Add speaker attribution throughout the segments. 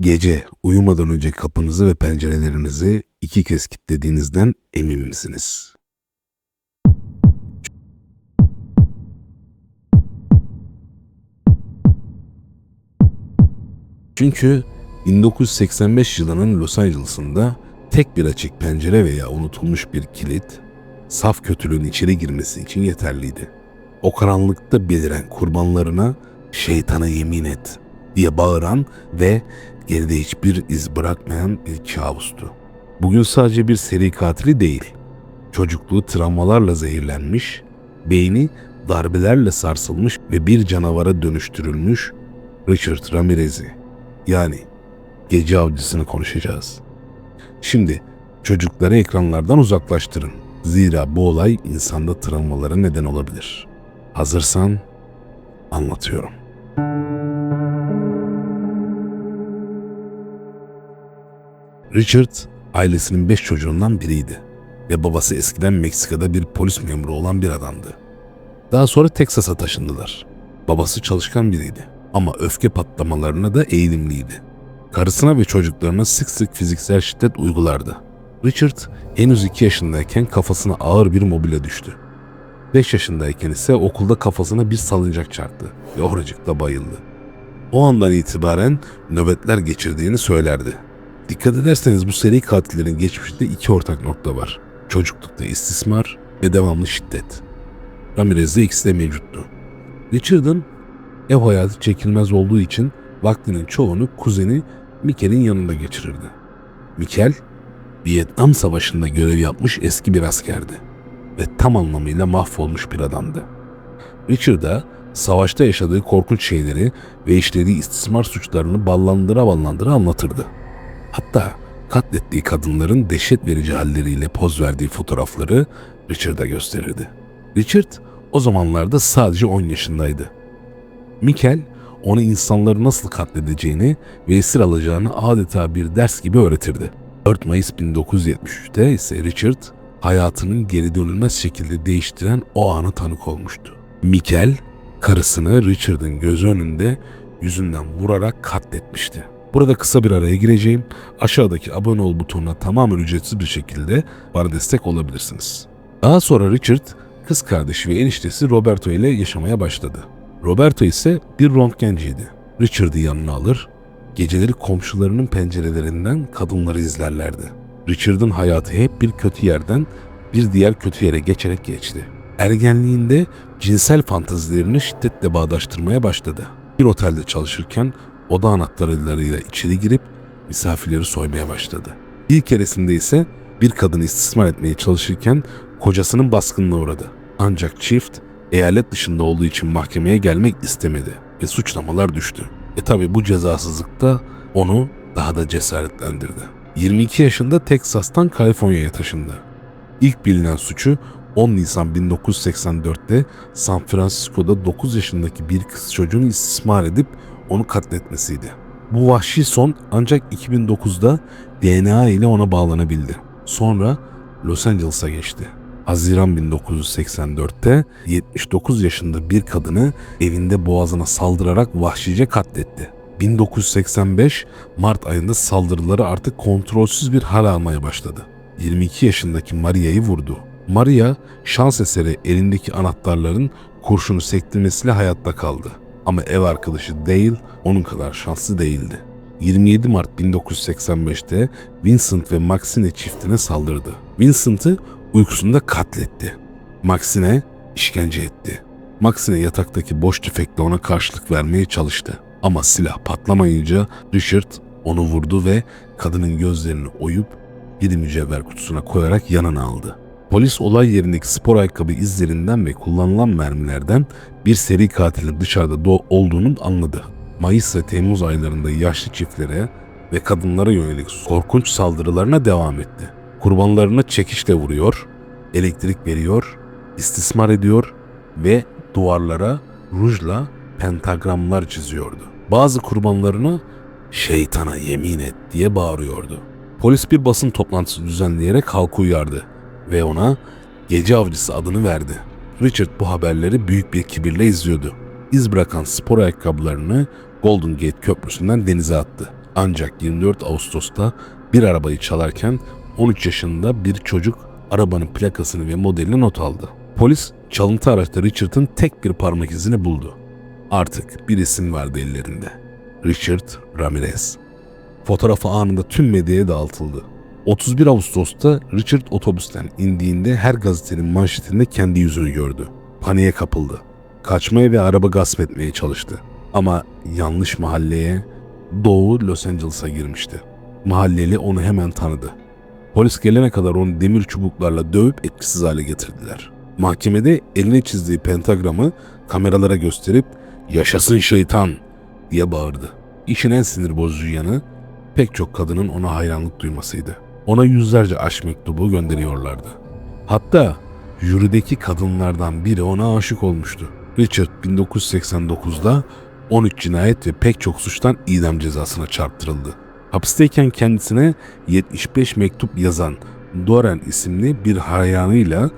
Speaker 1: Gece uyumadan önce kapınızı ve pencerelerinizi 2 kez kilitlediğinizden emin misiniz? Çünkü 1985 yılının Los Angeles'ında tek bir açık pencere veya unutulmuş bir kilit, saf kötülüğün içeri girmesi için yeterliydi. O karanlıkta beliren kurbanlarına "şeytana yemin et" diye bağıran ve geride hiçbir iz bırakmayan bir kabustu. Bugün sadece bir seri katili değil, çocukluğu travmalarla zehirlenmiş, beyni darbelerle sarsılmış ve bir canavara dönüştürülmüş Richard Ramirez'i, yani gece avcısını konuşacağız. Şimdi çocukları ekranlardan uzaklaştırın. Zira bu olay insanda travmalara neden olabilir. Hazırsan anlatıyorum. Richard ailesinin 5 çocuğundan biriydi ve babası eskiden Meksika'da bir polis memuru olan bir adamdı. Daha sonra Teksas'a taşındılar. Babası çalışkan biriydi ama öfke patlamalarına da eğilimliydi. Karısına ve çocuklarına sık sık fiziksel şiddet uygulardı. Richard henüz 2 yaşındayken kafasına ağır bir mobilya düştü. 5 yaşındayken ise okulda kafasına bir salıncak çarptı ve oracıkta bayıldı. O andan itibaren nöbetler geçirdiğini söylerdi. Dikkat ederseniz bu seri katillerin geçmişte 2 ortak nokta var: çocuklukta istismar ve devamlı şiddet. Ramirez'de ikisi de mevcuttu. Richard'ın ev hayatı çekilmez olduğu için vaktinin çoğunu kuzeni Mikel'in yanında geçirirdi. Mikel, Vietnam Savaşı'nda görev yapmış eski bir askerdi ve tam anlamıyla mahvolmuş bir adamdı. Richard'a savaşta yaşadığı korkunç şeyleri ve işlediği istismar suçlarını ballandıra anlatırdı. Hatta katlettiği kadınların dehşet verici halleriyle poz verdiği fotoğrafları Richard'a gösterirdi. Richard o zamanlarda sadece 10 yaşındaydı. Mikel ona insanları nasıl katledeceğini ve esir alacağını adeta bir ders gibi öğretirdi. 4 Mayıs 1973'te ise Richard hayatının geri dönülmez şekilde değiştiren o ana tanık olmuştu. Mikel karısını Richard'ın gözü önünde yüzünden vurarak katletmişti. Burada kısa bir araya gireceğim. Aşağıdaki abone ol butonuna tamamen ücretsiz bir şekilde bana destek olabilirsiniz. Daha sonra Richard kız kardeşi ve eniştesi Roberto ile yaşamaya başladı. Roberto ise bir röntgenciydi. Richard'ı yanına alır, geceleri komşularının pencerelerinden kadınları izlerlerdi. Richard'ın hayatı hep bir kötü yerden bir diğer kötü yere geçerek geçti. Ergenliğinde cinsel fantazilerini şiddetle bağdaştırmaya başladı. Bir otelde çalışırken oda anahtarlarıyla içeri girip misafirleri soymaya başladı. Bir keresinde ise bir kadını istismar etmeye çalışırken kocasının baskınına uğradı. Ancak çift eyalet dışında olduğu için mahkemeye gelmek istemedi ve suçlamalar düştü. Tabi bu cezasızlık da onu daha da cesaretlendirdi. 22 yaşında Teksas'tan Kaliforniya'ya taşındı. İlk bilinen suçu 10 Nisan 1984'te San Francisco'da 9 yaşındaki bir kız çocuğunu istismar edip onu katletmesiydi. Bu vahşi son ancak 2009'da DNA ile ona bağlanabildi. Sonra Los Angeles'a geçti. Haziran 1984'te 79 yaşında bir kadını evinde boğazına saldırarak vahşice katletti. 1985 Mart ayında saldırıları artık kontrolsüz bir hal almaya başladı. 22 yaşındaki Maria'yı vurdu. Maria şans eseri elindeki anahtarların kurşunu sektirmesiyle hayatta kaldı. Ama ev arkadaşı Dale onun kadar şanslı değildi. 27 Mart 1985'te Vincent ve Maxine çiftine saldırdı. Vincent'ı uykusunda katletti. Maxine işkence etti. Maxine yataktaki boş tüfekle ona karşılık vermeye çalıştı. Ama silah patlamayınca Richard onu vurdu ve kadının gözlerini oyup bir mücevher kutusuna koyarak yanına aldı. Polis olay yerindeki spor ayakkabı izlerinden ve kullanılan mermilerden bir seri katilin dışarıda olduğunu anladı. Mayıs ve Temmuz aylarında yaşlı çiftlere ve kadınlara yönelik korkunç saldırılarına devam etti. Kurbanlarına çekişle vuruyor, elektrik veriyor, istismar ediyor ve duvarlara rujla pentagramlar çiziyordu. Bazı kurbanlarına "şeytana yemin et" diye bağırıyordu. Polis bir basın toplantısı düzenleyerek halkı uyardı ve ona gece avcısı adını verdi. Richard bu haberleri büyük bir kibirle izliyordu. İz bırakan spor ayakkabılarını Golden Gate Köprüsü'nden denize attı Ancak 24 Ağustos'ta bir arabayı çalarken 13 yaşında bir çocuk arabanın plakasını ve modelini not aldı. Polis çalıntı araçta Richard'ın tek bir parmak izini buldu. Artık bir isim vardı ellerinde. Richard Ramirez. Fotoğrafı anında tüm medyaya dağıtıldı. 31 Ağustos'ta Richard otobüsten indiğinde her gazetenin manşetinde kendi yüzünü gördü. Paniğe kapıldı. Kaçmaya ve araba gasp etmeye çalıştı. Ama yanlış mahalleye, Doğu Los Angeles'a girmişti. Mahalleli onu hemen tanıdı. Polis gelene kadar onu demir çubuklarla dövüp etkisiz hale getirdiler. Mahkemede eline çizdiği pentagramı kameralara gösterip "Yaşasın şeytan!" diye bağırdı. İşin en sinir bozucu yanı pek çok kadının ona hayranlık duymasıydı. Ona yüzlerce aşk mektubu gönderiyorlardı. Hatta jürideki kadınlardan biri ona aşık olmuştu. Richard 1989'da 13 cinayet ve pek çok suçtan idam cezasına çarptırıldı. Hapisteyken kendisine 75 mektup yazan Doran isimli bir hayranıyla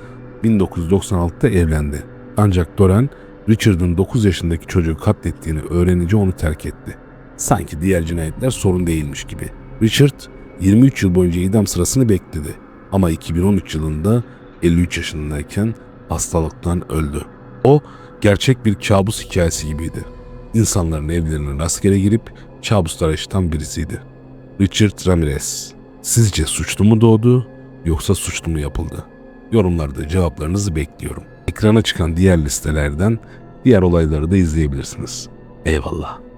Speaker 1: 1996'da evlendi. Ancak Doran, Richard'ın 9 yaşındaki çocuğu katlettiğini öğrenince onu terk etti. Sanki diğer cinayetler sorun değilmiş gibi. Richard 23 yıl boyunca idam sırasını bekledi. Ama 2013 yılında 53 yaşındayken hastalıktan öldü. O gerçek bir kabus hikayesi gibiydi. İnsanların evlerine rastgele girip kabuslar yaşatan birisiydi. Richard Ramirez. Sizce suçlu mu doğdu yoksa suçlu mu yapıldı? Yorumlarda cevaplarınızı bekliyorum. Ekrana çıkan diğer listelerden diğer olayları da izleyebilirsiniz. Eyvallah.